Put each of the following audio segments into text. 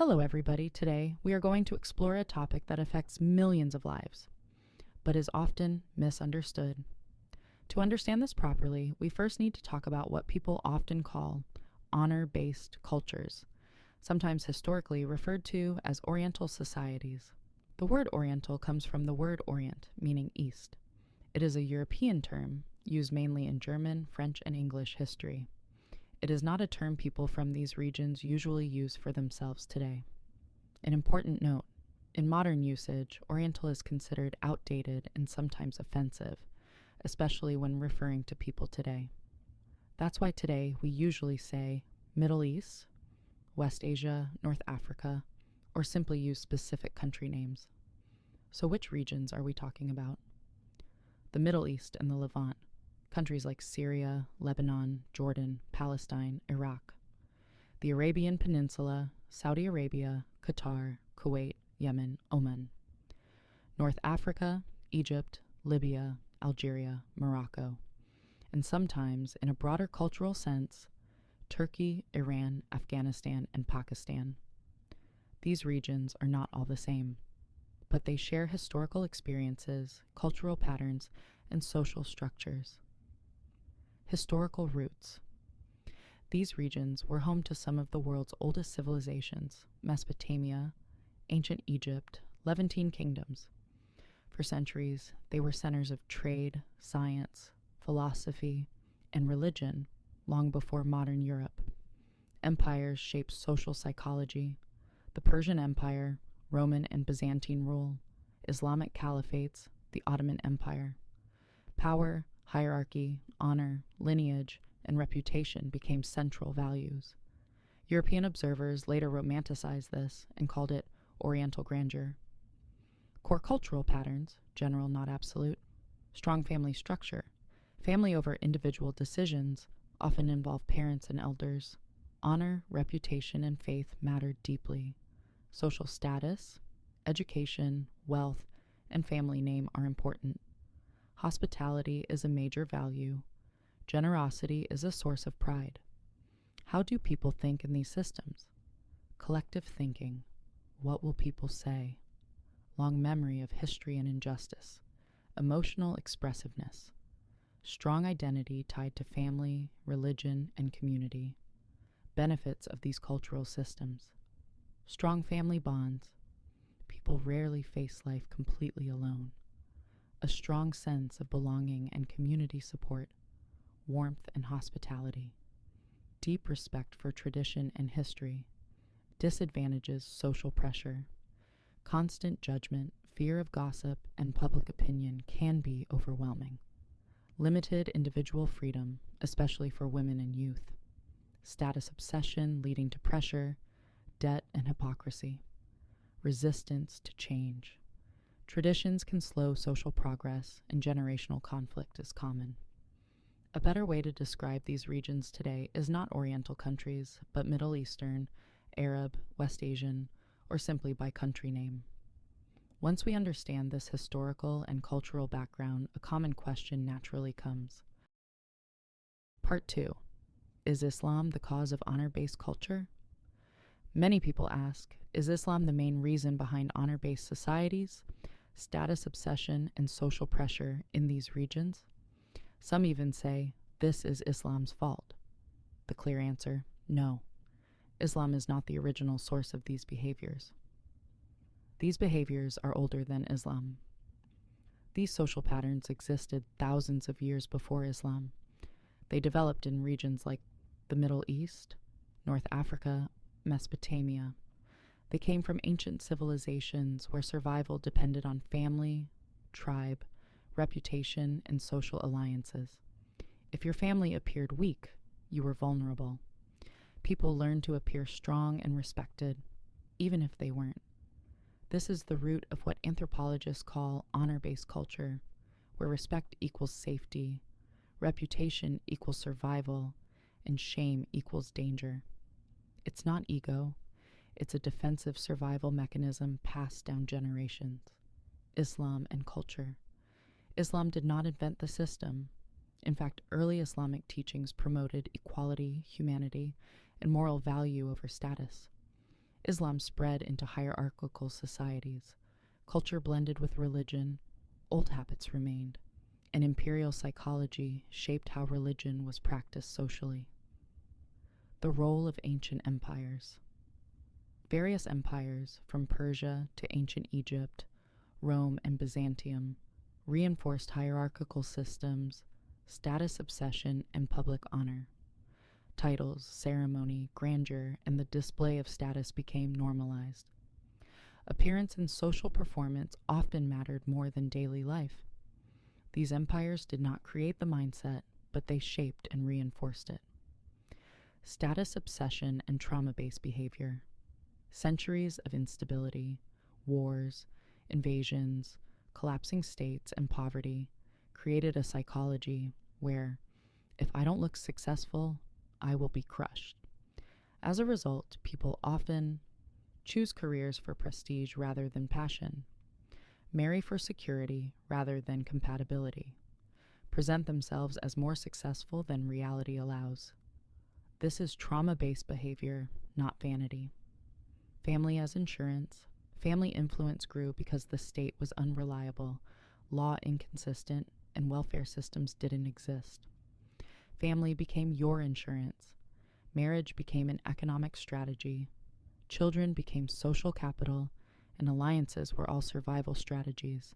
Hello, everybody. Today, we are going to explore a topic that affects millions of lives, but is often misunderstood. To understand this properly, we first need to talk about what people often call honor-based cultures, sometimes historically referred to as Oriental societies. The word Oriental comes from the word Orient, meaning East. It is a European term, used mainly in German, French, and English history. It is not a term people from these regions usually use for themselves today. An important note, in modern usage, Oriental is considered outdated and sometimes offensive, especially when referring to people today. That's why today we usually say Middle East, West Asia, North Africa, or simply use specific country names. So which regions are we talking about? The Middle East and the Levant. Countries like Syria, Lebanon, Jordan, Palestine, Iraq. The Arabian Peninsula, Saudi Arabia, Qatar, Kuwait, Yemen, Oman. North Africa, Egypt, Libya, Algeria, Morocco. And sometimes, in a broader cultural sense, Turkey, Iran, Afghanistan, and Pakistan. These regions are not all the same, but they share historical experiences, cultural patterns, and social structures. Historical roots. These regions were home to some of the world's oldest civilizations: Mesopotamia, ancient Egypt, Levantine kingdoms. For centuries, they were centers of trade, science, philosophy, and religion long before modern Europe. Empires shaped social psychology: the Persian Empire, Roman and Byzantine rule, Islamic caliphates, the Ottoman Empire. Power, hierarchy, honor, lineage, and reputation became central values. European observers later romanticized this and called it Oriental grandeur. Core cultural patterns, general not absolute. Strong family structure. Family over individual decisions often involve parents and elders. Honor, reputation, and faith mattered deeply. Social status, education, wealth, and family name are important. Hospitality is a major value. Generosity is a source of pride. How do people think in these systems? Collective thinking. What will people say? Long memory of history and injustice. Emotional expressiveness. Strong identity tied to family, religion, and community. Benefits of these cultural systems. Strong family bonds. People rarely face life completely alone. A strong sense of belonging and community support, warmth and hospitality, deep respect for tradition and history. Disadvantages: social pressure, constant judgment, fear of gossip, and public opinion can be overwhelming. Limited individual freedom, especially for women and youth. Status obsession leading to pressure, debt, and hypocrisy. Resistance to change. Traditions can slow social progress, and generational conflict is common. A better way to describe these regions today is not Oriental countries, but Middle Eastern, Arab, West Asian, or simply by country name. Once we understand this historical and cultural background, a common question naturally comes. Part 2. Is Islam the cause of honor-based culture? Many people ask, is Islam the main reason behind honor-based societies, status obsession, and social pressure in these regions? Some even say, this is Islam's fault. The clear answer, no. Islam is not the original source of these behaviors. These behaviors are older than Islam. These social patterns existed thousands of years before Islam. They developed in regions like the Middle East, North Africa, Mesopotamia. They came from ancient civilizations where survival depended on family, tribe, reputation, and social alliances. If your family appeared weak, you were vulnerable. People learned to appear strong and respected, even if they weren't. This is the root of what anthropologists call honor-based culture, where respect equals safety, reputation equals survival, and shame equals danger. It's not ego. It's a defensive survival mechanism passed down generations. Islam and culture. Islam did not invent the system. In fact, early Islamic teachings promoted equality, humanity, and moral value over status. Islam spread into hierarchical societies. Culture blended with religion, old habits remained, and imperial psychology shaped how religion was practiced socially. The role of ancient empires. Various empires, from Persia to ancient Egypt, Rome, and Byzantium, reinforced hierarchical systems, status obsession, and public honor. Titles, ceremony, grandeur, and the display of status became normalized. Appearance and social performance often mattered more than daily life. These empires did not create the mindset, but they shaped and reinforced it. Status obsession and trauma-based behavior. Centuries of instability, wars, invasions, collapsing states, and poverty created a psychology where, if I don't look successful, I will be crushed. As a result, people often choose careers for prestige rather than passion, marry for security rather than compatibility, present themselves as more successful than reality allows. This is trauma-based behavior, not vanity. Family as insurance. Family influence grew because the state was unreliable, law inconsistent, and welfare systems didn't exist. Family became your insurance. Marriage became an economic strategy. Children became social capital, and alliances were all survival strategies.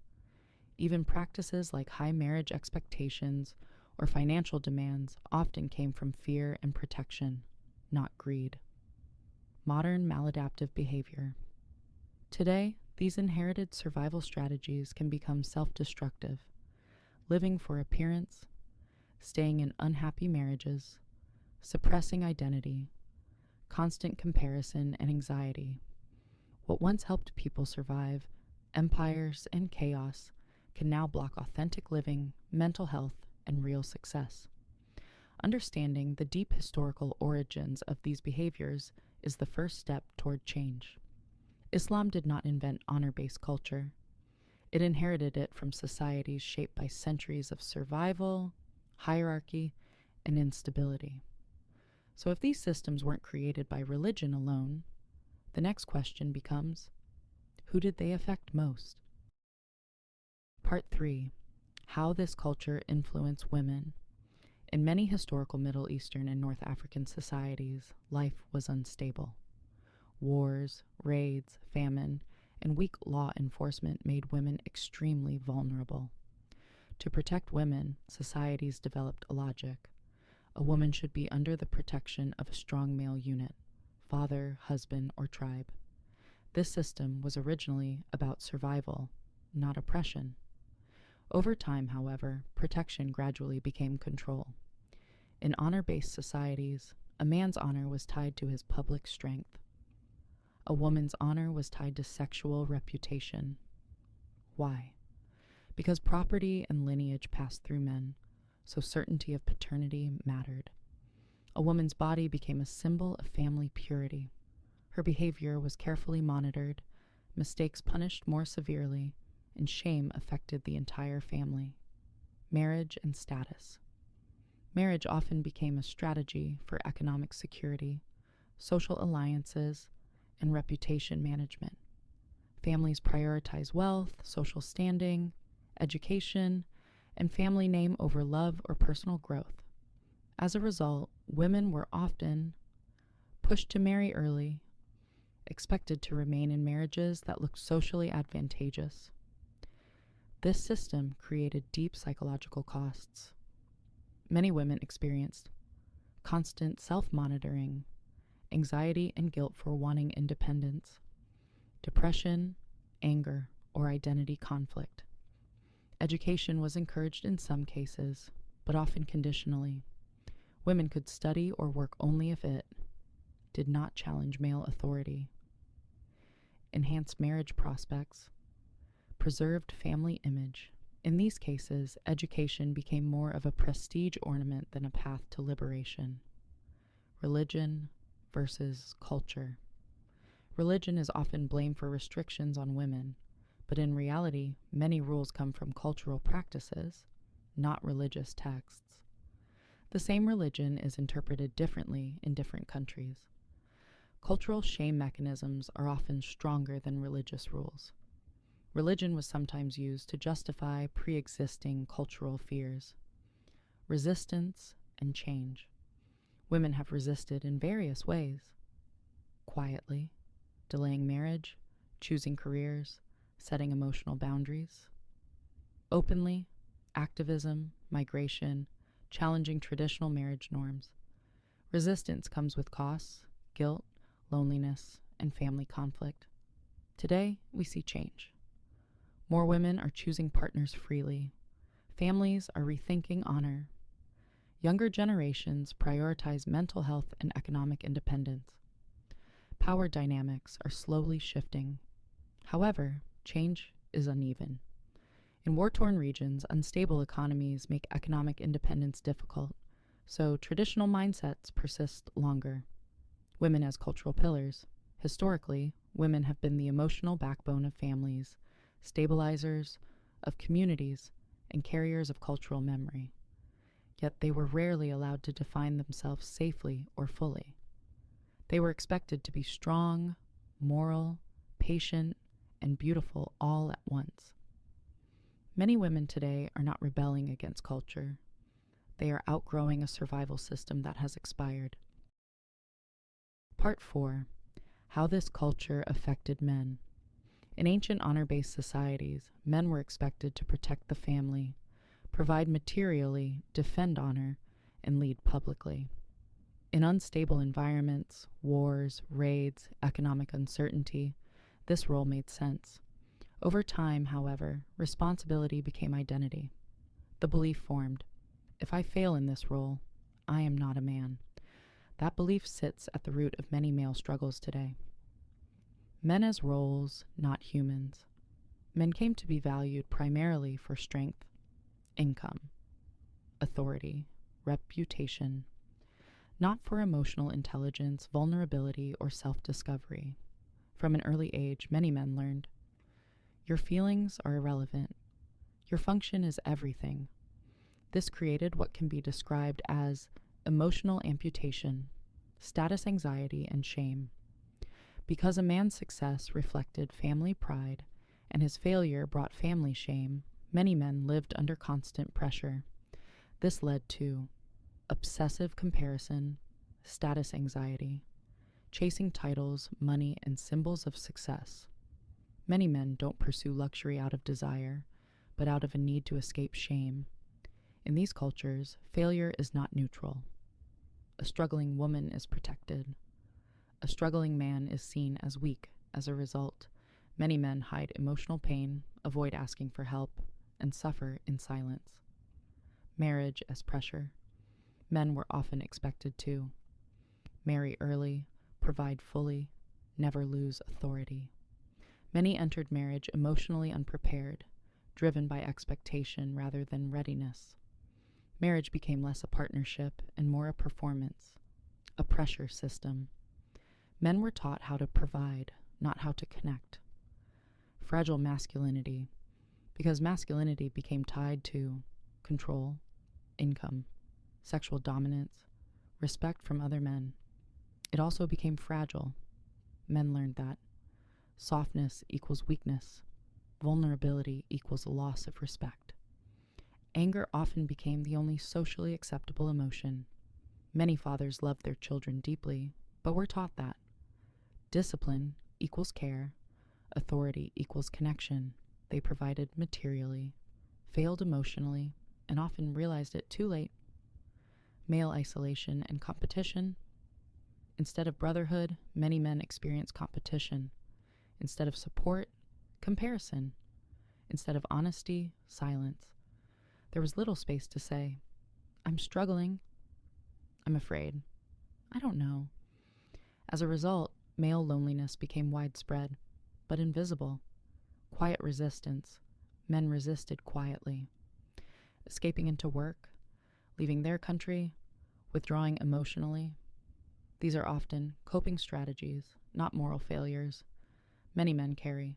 Even practices like high marriage expectations or financial demands often came from fear and protection, not greed. Modern maladaptive behavior. Today, these inherited survival strategies can become self-destructive, living for appearance, staying in unhappy marriages, suppressing identity, constant comparison, and anxiety. What once helped people survive empires and chaos can now block authentic living, mental health, and real success. Understanding the deep historical origins of these behaviors is the first step toward change. Islam did not invent honor-based culture. It inherited it from societies shaped by centuries of survival, hierarchy, and instability. So if these systems weren't created by religion alone, the next question becomes, who did they affect most? Part 3. How this culture influenced women. In many historical Middle Eastern and North African societies, life was unstable. Wars, raids, famine, and weak law enforcement made women extremely vulnerable. To protect women, societies developed a logic. A woman should be under the protection of a strong male unit, father, husband, or tribe. This system was originally about survival, not oppression. Over time, however, protection gradually became control. In honor-based societies, a man's honor was tied to his public strength. A woman's honor was tied to sexual reputation. Why? Because property and lineage passed through men, so certainty of paternity mattered. A woman's body became a symbol of family purity. Her behavior was carefully monitored, mistakes punished more severely, and shame affected the entire family. Marriage and status. Marriage often became a strategy for economic security, social alliances, and reputation management. Families prioritize wealth, social standing, education, and family name over love or personal growth. As a result, women were often pushed to marry early, expected to remain in marriages that looked socially advantageous. This system created deep psychological costs. Many women experienced constant self-monitoring, anxiety and guilt for wanting independence, depression, anger, or identity conflict. Education was encouraged in some cases, but often conditionally. Women could study or work only if it did not challenge male authority. Enhanced marriage prospects, preserved family image. In these cases, education became more of a prestige ornament than a path to liberation. Religion versus culture. Religion is often blamed for restrictions on women, but in reality, many rules come from cultural practices, not religious texts. The same religion is interpreted differently in different countries. Cultural shame mechanisms are often stronger than religious rules. Religion was sometimes used to justify pre-existing cultural fears. Resistance and change. Women have resisted in various ways. Quietly, delaying marriage, choosing careers, setting emotional boundaries. Openly, activism, migration, challenging traditional marriage norms. Resistance comes with costs, guilt, loneliness, and family conflict. Today, we see change. More women are choosing partners freely. Families are rethinking honor. Younger generations prioritize mental health and economic independence. Power dynamics are slowly shifting. However, change is uneven. In war-torn regions, unstable economies make economic independence difficult, so traditional mindsets persist longer. Women as cultural pillars. Historically, women have been the emotional backbone of families, stabilizers of communities, and carriers of cultural memory. Yet they were rarely allowed to define themselves safely or fully. They were expected to be strong, moral, patient, and beautiful all at once. Many women today are not rebelling against culture. They are outgrowing a survival system that has expired. Part 4. How this culture affected men. In ancient honor-based societies, men were expected to protect the family, provide materially, defend honor, and lead publicly. In unstable environments, wars, raids, economic uncertainty, this role made sense. Over time, however, responsibility became identity. The belief formed, if I fail in this role, I am not a man. That belief sits at the root of many male struggles today. Men as roles, not humans. Men came to be valued primarily for strength, income, authority, reputation, not for emotional intelligence, vulnerability, or self-discovery. From an early age, many men learned, your feelings are irrelevant. Your function is everything. This created what can be described as emotional amputation, status anxiety, and shame. Because a man's success reflected family pride and his failure brought family shame, many men lived under constant pressure. This led to obsessive comparison, status anxiety, chasing titles, money, and symbols of success. Many men don't pursue luxury out of desire, but out of a need to escape shame. In these cultures, failure is not neutral. A struggling woman is protected. A struggling man is seen as weak. As a result, many men hide emotional pain, avoid asking for help, and suffer in silence. Marriage as pressure. Men were often expected to marry early, provide fully, never lose authority. Many entered marriage emotionally unprepared, driven by expectation rather than readiness. Marriage became less a partnership and more a performance, a pressure system. Men were taught how to provide, not how to connect. Fragile masculinity, because masculinity became tied to control, income, sexual dominance, respect from other men. It also became fragile. Men learned that softness equals weakness, vulnerability equals a loss of respect. Anger often became the only socially acceptable emotion. Many fathers loved their children deeply, but were taught that discipline equals care, authority equals connection. They provided materially, failed emotionally, and often realized it too late. Male isolation and competition. Instead of brotherhood, many men experience competition. Instead of support, comparison. Instead of honesty, silence. There was little space to say, I'm struggling. I'm afraid. I don't know. As a result, male loneliness became widespread, but invisible. Quiet resistance. Men resisted quietly. Escaping into work, leaving their country, withdrawing emotionally. These are often coping strategies, not moral failures. Many men carry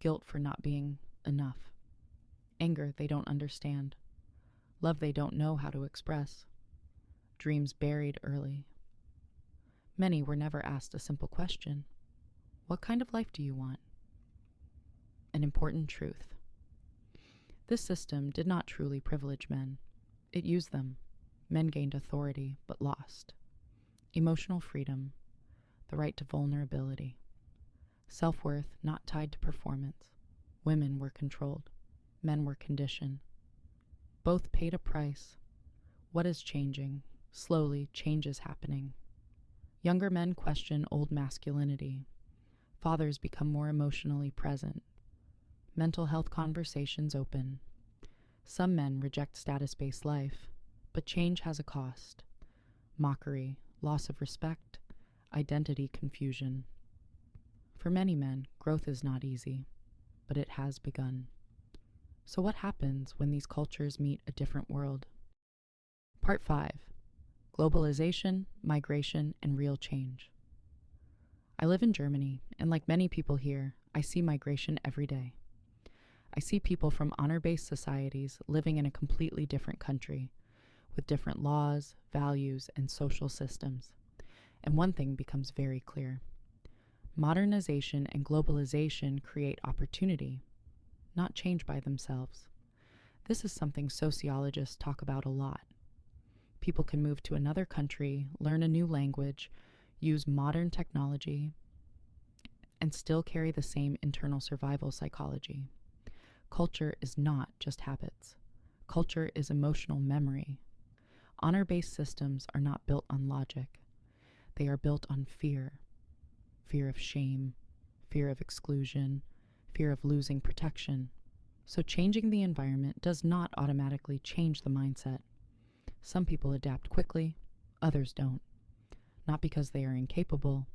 guilt for not being enough, anger they don't understand, love they don't know how to express, dreams buried early. Many were never asked a simple question: what kind of life do you want? An important truth. This system did not truly privilege men. It used them. Men gained authority, but lost. Emotional freedom, the right to vulnerability. Self-worth not tied to performance. Women were controlled. Men were conditioned. Both paid a price. What is changing? Slowly, change is happening. Younger men question old masculinity. Fathers become more emotionally present. Mental health conversations open. Some men reject status-based life, but change has a cost. Mockery, loss of respect, identity confusion. For many men, growth is not easy, but it has begun. So what happens when these cultures meet a different world? Part 5. Globalization, Migration, and Real Change. I live in Germany, and like many people here, I see migration every day. I see people from honor-based societies living in a completely different country, with different laws, values, and social systems. And one thing becomes very clear. Modernization and globalization create opportunity, not change by themselves. This is something sociologists talk about a lot. People can move to another country, learn a new language, use modern technology, and still carry the same internal survival psychology. Culture is not just habits. Culture is emotional memory. Honor-based systems are not built on logic. They are built on fear. Fear of shame, fear of exclusion, fear of losing protection. So changing the environment does not automatically change the mindset. Some people adapt quickly, others don't. Not because they are incapable,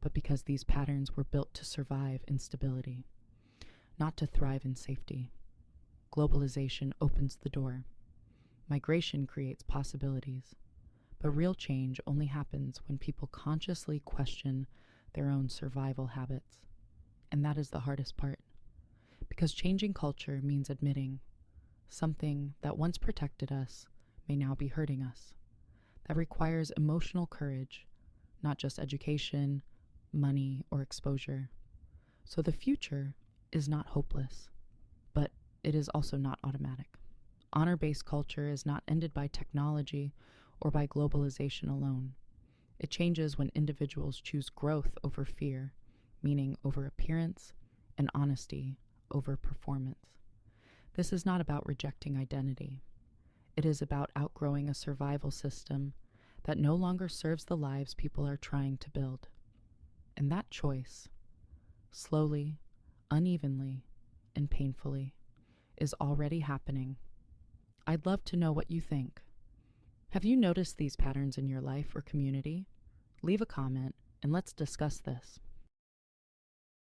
but because these patterns were built to survive instability, not to thrive in safety. Globalization opens the door. Migration creates possibilities. But real change only happens when people consciously question their own survival habits. And that is the hardest part. Because changing culture means admitting something that once protected us may now be hurting us. That requires emotional courage, not just education, money, or exposure. So the future is not hopeless, but it is also not automatic. Honor-based culture is not ended by technology or by globalization alone. It changes when individuals choose growth over fear, meaning over appearance, and honesty over performance. This is not about rejecting identity. It is about outgrowing a survival system that no longer serves the lives people are trying to build. And that choice, slowly, unevenly, and painfully, is already happening. I'd love to know what you think. Have you noticed these patterns in your life or community? Leave a comment and let's discuss this.